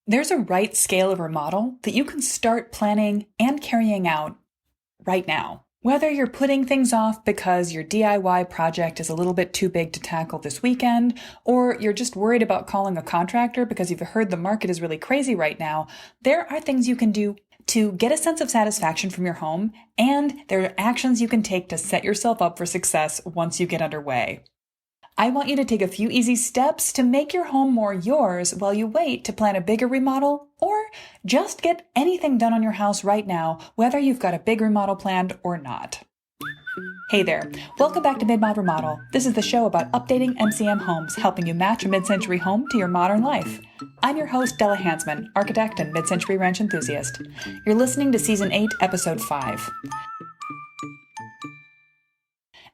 There's a right scale of remodel that you can start planning and carrying out right now. Whether you're putting things off because your DIY project is a little bit too big to tackle this weekend, or you're just worried about calling a contractor because you've heard the market is really crazy right now, there are things you can do to get a sense of satisfaction from your home, and there are actions you can take to set yourself up for success once you get underway. I want you to take a few easy steps to make your home more yours while you wait to plan a bigger remodel, or just get anything done on your house right now, whether you've got a big remodel planned or not. Hey there, welcome back to Mid-Mod Remodel. This is the show about updating MCM homes, helping you match a mid-century home to your modern life. I'm your host, Della Hansman, architect and mid-century ranch enthusiast. You're listening to Season 8, Episode 5.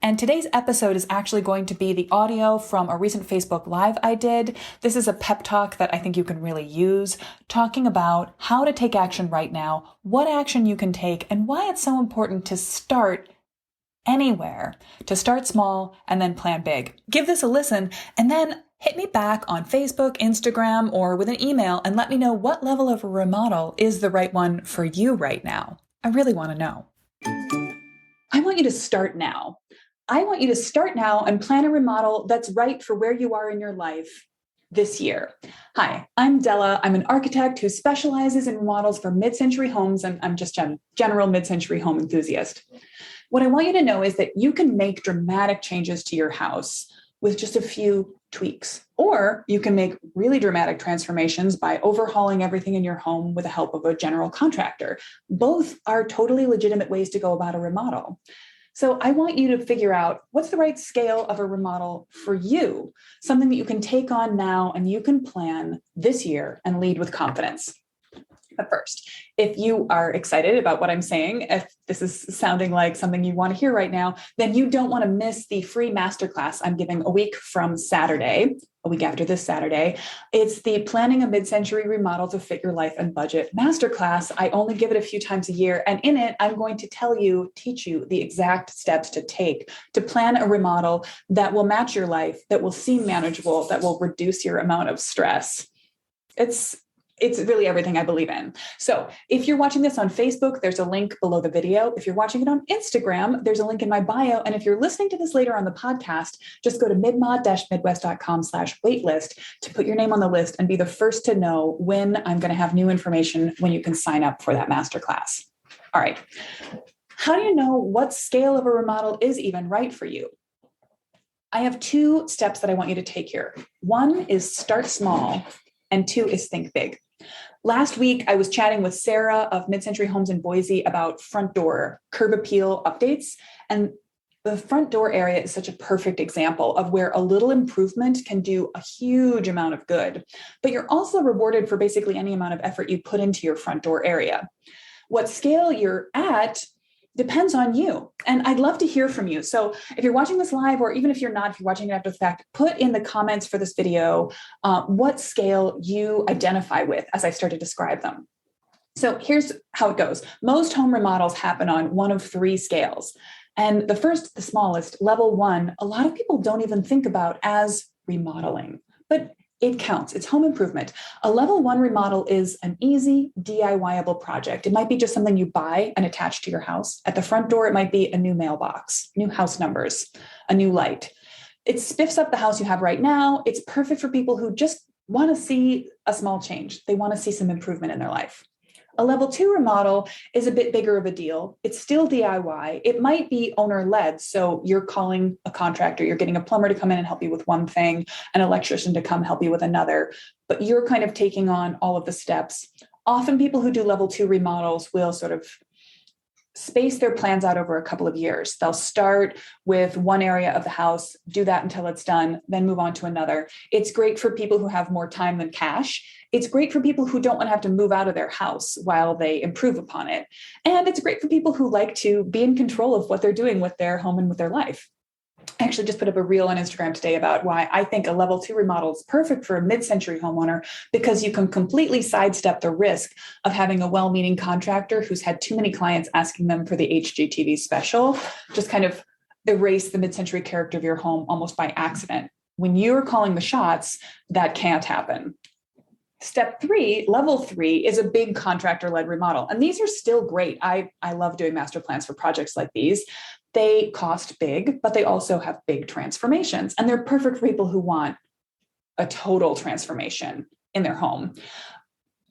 And today's episode is actually going to be the audio from a recent Facebook Live I did. This is a pep talk that I think you can really use, talking about how to take action right now, what action you can take, and why it's so important to start anywhere, to start small and then plan big. Give this a listen and then hit me back on Facebook, Instagram, or with an email and let me know what level of a remodel is the right one for you right now. I really want to know. I want you to start now. I want you to start now and plan a remodel that's right for where you are in your life this year. Hi, I'm Della. I'm an architect who specializes in remodels for mid-century homes, and I'm just a general mid-century home enthusiast. What I want you to know is that you can make dramatic changes to your house with just a few tweaks, or you can make really dramatic transformations by overhauling everything in your home with the help of a general contractor. Both are totally legitimate ways to go about a remodel. So I want you to figure out what's the right scale of a remodel for you, something that you can take on now and you can plan this year and lead with confidence. But first, if you are excited about what I'm saying, if this is sounding like something you want to hear right now, then you don't want to miss the free masterclass I'm giving a week from Saturday, a week after this Saturday. It's the Planning a Mid-Century Remodel to Fit Your Life and Budget masterclass. I only give it a few times a year, and in it, I'm going to teach you the exact steps to take to plan a remodel that will match your life, that will seem manageable, that will reduce your amount of stress. It's really everything I believe in. So if you're watching this on Facebook, there's a link below the video. If you're watching it on Instagram, there's a link in my bio. And if you're listening to this later on the podcast, just go to midmod-midwest.com/waitlist to put your name on the list and be the first to know when I'm going to have new information when you can sign up for that masterclass. All right. How do you know what scale of a remodel is even right for you? I have two steps that I want you to take here. One is start small, and two is think big. Last week, I was chatting with Sarah of Mid-Century Homes in Boise about front door curb appeal updates. And the front door area is such a perfect example of where a little improvement can do a huge amount of good. But you're also rewarded for basically any amount of effort you put into your front door area. What scale you're at depends on you. And I'd love to hear from you. So if you're watching this live, or even if you're not, if you're watching it after the fact, put in the comments for this video what scale you identify with as I start to describe them. So here's how it goes. Most home remodels happen on one of three scales. And the first, the smallest, level 1, a lot of people don't even think about as remodeling, but it counts. It's home improvement. A level 1 remodel is an easy DIY-able project. It might be just something you buy and attach to your house. At the front door, it might be a new mailbox, new house numbers, a new light. It spiffs up the house you have right now. It's perfect for people who just want to see a small change. They want to see some improvement in their life. A level 2 remodel is a bit bigger of a deal. It's still DIY. It might be owner-led. So you're calling a contractor, you're getting a plumber to come in and help you with one thing, an electrician to come help you with another, but you're kind of taking on all of the steps. Often people who do level 2 remodels will sort of space their plans out over a couple of years. They'll start with one area of the house, do that until it's done, then move on to another. It's great for people who have more time than cash. It's great for people who don't want to have to move out of their house while they improve upon it. And it's great for people who like to be in control of what they're doing with their home and with their life. I actually just put up a reel on Instagram today about why I think a level 2 remodel is perfect for a mid-century homeowner, because you can completely sidestep the risk of having a well-meaning contractor who's had too many clients asking them for the HGTV special, just kind of erase the mid-century character of your home almost by accident. When you're calling the shots, that can't happen. Step three, level three, is a big contractor-led remodel. And these are still great. I love doing master plans for projects like these. They cost big, but they also have big transformations. And they're perfect for people who want a total transformation in their home.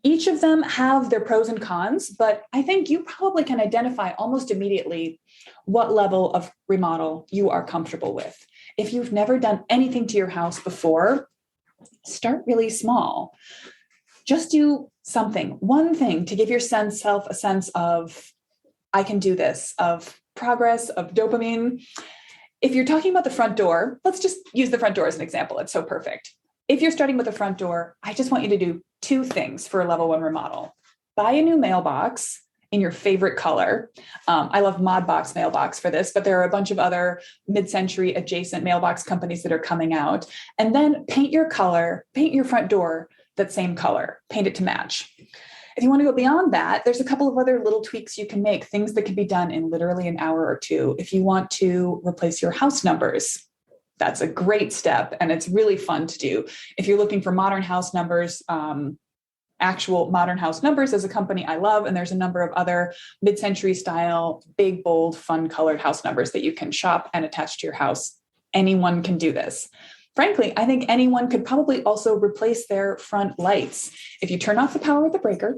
Each of them have their pros and cons, but I think you probably can identify almost immediately what level of remodel you are comfortable with. If you've never done anything to your house before, start really small. Just do something, one thing to give yourself a sense of, I can do this, of progress, of dopamine. If you're talking about the front door, let's just use the front door as an example. It's so perfect. If you're starting with the front door, I just want you to do two things for a level one remodel. Buy a new mailbox in your favorite color. I love Modbox mailbox for this, but there are a bunch of other mid-century adjacent mailbox companies that are coming out. And then paint your front door that same color, paint it to match. If you want to go beyond that, there's a couple of other little tweaks you can make, things that can be done in literally an hour or two. If you want to replace your house numbers, that's a great step, and it's really fun to do. If you're looking for modern house numbers, Actual Modern House Numbers is a company I love, and there's a number of other mid-century style, big, bold, fun colored house numbers that you can shop and attach to your house. Anyone can do this. Frankly, I think anyone could probably also replace their front lights. If you turn off the power with the breaker,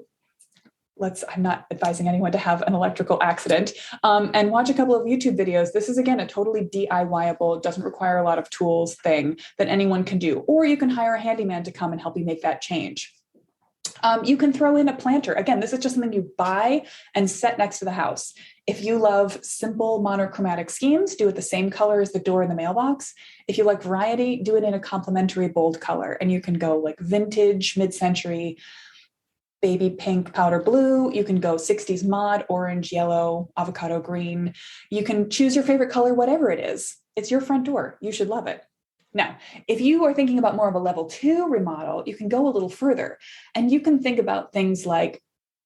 I'm not advising anyone to have an electrical accident, and watch a couple of YouTube videos. This is, again, a totally DIY-able, doesn't require a lot of tools thing that anyone can do. Or you can hire a handyman to come and help you make that change. You can throw in a planter. Again, this is just something you buy and set next to the house. If you love simple monochromatic schemes, do it the same color as the door and the mailbox. If you like variety, do it in a complementary bold color. And you can go like vintage, mid-century, baby pink, powder blue. You can go 60s mod, orange, yellow, avocado green. You can choose your favorite color, whatever it is. It's your front door. You should love it. Now, if you are thinking about more of a level 2 remodel, you can go a little further, and you can think about things like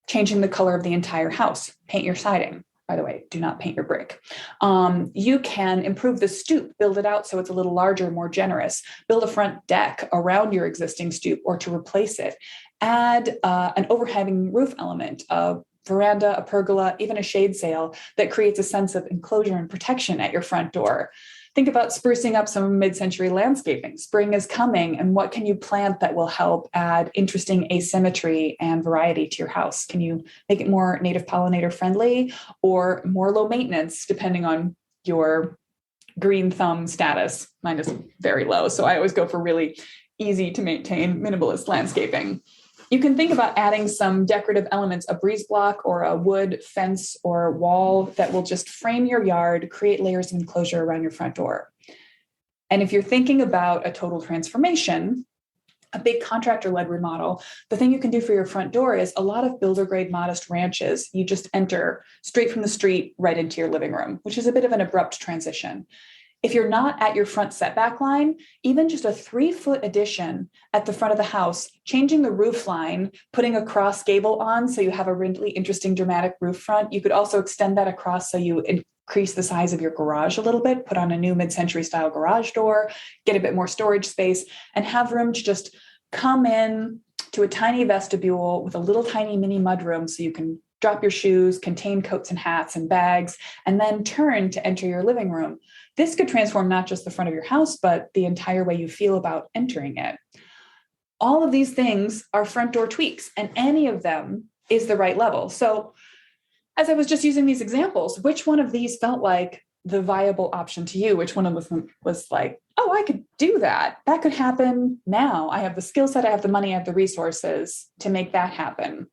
changing the color of the entire house, paint your siding. By the way, do not paint your brick. You can improve the stoop, build it out so it's a little larger, more generous, build a front deck around your existing stoop or to replace it, add an overhanging roof element, a veranda, a pergola, even a shade sail that creates a sense of enclosure and protection at your front door. Think about sprucing up some mid-century landscaping. Spring is coming, and what can you plant that will help add interesting asymmetry and variety to your house? Can you make it more native pollinator friendly or more low maintenance, depending on your green thumb status? Mine is very low, so I always go for really easy to maintain minimalist landscaping. You can think about adding some decorative elements, a breeze block or a wood fence or wall that will just frame your yard, create layers of enclosure around your front door. And if you're thinking about a total transformation, a big contractor-led remodel, the thing you can do for your front door is a lot of builder-grade modest ranches. You just enter straight from the street right into your living room, which is a bit of an abrupt transition. If you're not at your front setback line, even just a 3-foot addition at the front of the house, changing the roof line, putting a cross gable on so you have a really interesting dramatic roof front. You could also extend that across so you increase the size of your garage a little bit, put on a new mid-century style garage door, get a bit more storage space, and have room to just come in to a tiny vestibule with a little tiny mini mudroom so you can drop your shoes, contain coats and hats and bags, and then turn to enter your living room. This could transform not just the front of your house, but the entire way you feel about entering it. All of these things are front door tweaks, and any of them is the right level. So as I was just using these examples, which one of these felt like the viable option to you? Which one of them was like, oh, I could do that. That could happen now. I have the skill set, I have the money, I have the resources to make that happen.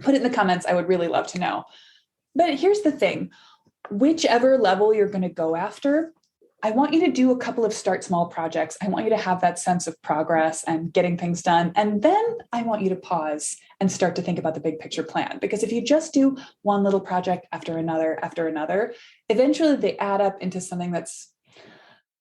Put it in the comments. I would really love to know. But here's the thing. Whichever level you're going to go after, I want you to do a couple of start small projects. I want you to have that sense of progress and getting things done. And then I want you to pause and start to think about the big picture plan. Because if you just do one little project after another, eventually they add up into something that's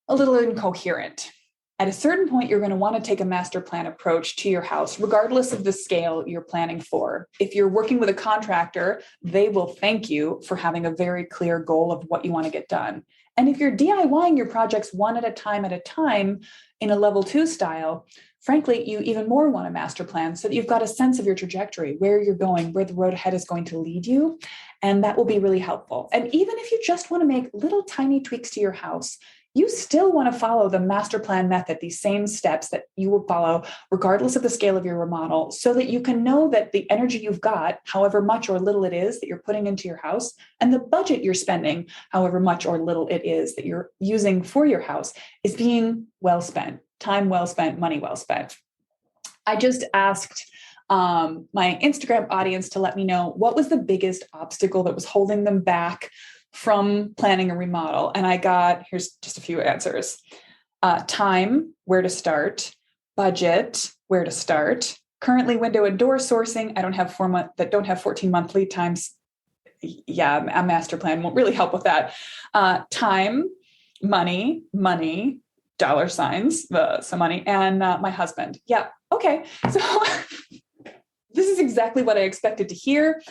a little incoherent. At a certain point, you're going to want to take a master plan approach to your house, regardless of the scale you're planning for. If you're working with a contractor, they will thank you for having a very clear goal of what you want to get done. And if you're DIYing your projects one at a time in a level 2 style, frankly, you even more want a master plan so that you've got a sense of your trajectory, where you're going, where the road ahead is going to lead you. And that will be really helpful. And even if you just want to make little tiny tweaks to your house, you still want to follow the master plan method, these same steps that you will follow, regardless of the scale of your remodel, so that you can know that the energy you've got, however much or little it is that you're putting into your house, and the budget you're spending, however much or little it is that you're using for your house, is being well spent, time well spent, money well spent. I just asked my Instagram audience to let me know what was the biggest obstacle that was holding them back from planning a remodel. And I got, here's just a few answers. Time, where to start. Budget, where to start. Currently window and door sourcing. I don't have 14-month lead times. Yeah, a master plan won't really help with that. Time, money, dollar signs, some money, and my husband. Yeah, okay. So this is exactly what I expected to hear.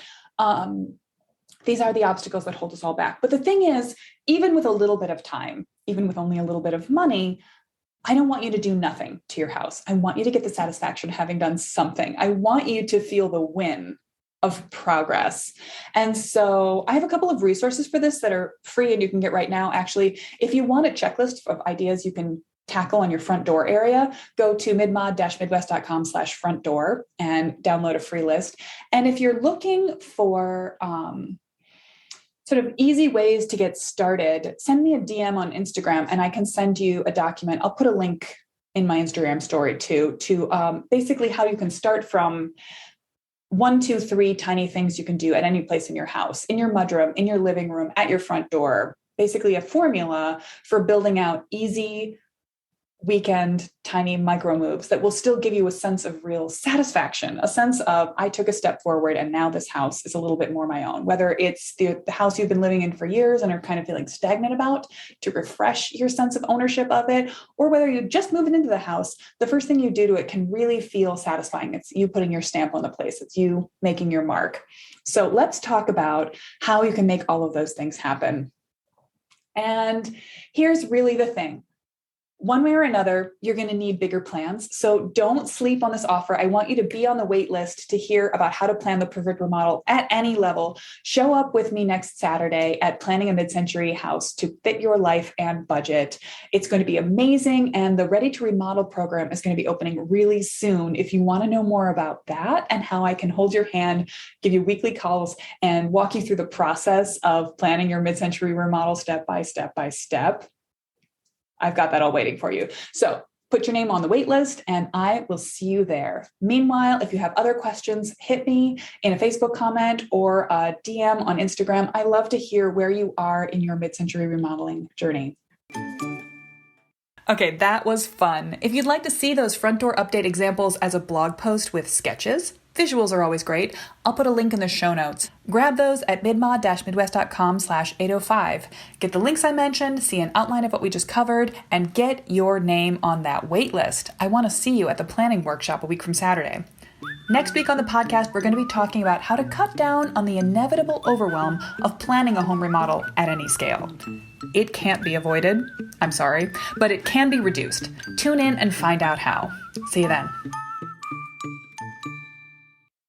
These are the obstacles that hold us all back. But the thing is, even with a little bit of time, even with only a little bit of money, I don't want you to do nothing to your house. I want you to get the satisfaction of having done something. I want you to feel the win of progress. And so I have a couple of resources for this that are free and you can get right now. Actually, if you want a checklist of ideas you can tackle on your front door area, go to midmod-midwest.com/front door and download a free list. And if you're looking for sort of easy ways to get started, send me a DM on Instagram and I can send you a document. I'll put a link in my Instagram story too, to basically how you can start from 1, 2, 3 tiny things you can do at any place in your house, in your mudroom, in your living room, at your front door. Basically a formula for building out easy weekend, tiny micro moves that will still give you a sense of real satisfaction, a sense of I took a step forward and now this house is a little bit more my own, whether it's the house you've been living in for years and are kind of feeling stagnant about, to refresh your sense of ownership of it, or whether you just moving into the house, the first thing you do to it can really feel satisfying. It's you putting your stamp on the place. It's you making your mark. So let's talk about how you can make all of those things happen. And here's really the thing. One way or another, you're going to need bigger plans. So don't sleep on this offer. I want you to be on the wait list to hear about how to plan the perfect remodel at any level. Show up with me next Saturday at Planning a Mid-Century House to fit your life and budget. It's going to be amazing. And the Ready to Remodel program is going to be opening really soon. If you want to know more about that and how I can hold your hand, give you weekly calls, and walk you through the process of planning your mid-century remodel step by step, I've got that all waiting for you. So put your name on the wait list and I will see you there. Meanwhile, if you have other questions, hit me in a Facebook comment or a DM on Instagram. I love to hear where you are in your mid-century remodeling journey. Okay, that was fun. If you'd like to see those front door update examples as a blog post with sketches, visuals are always great. I'll put a link in the show notes. Grab those at midmod-midwest.com/805. Get the links I mentioned, see an outline of what we just covered, and get your name on that wait list. I want to see you at the planning workshop a week from Saturday. Next week on the podcast, we're going to be talking about how to cut down on the inevitable overwhelm of planning a home remodel at any scale. It can't be avoided, I'm sorry, but it can be reduced. Tune in and find out how. See you then.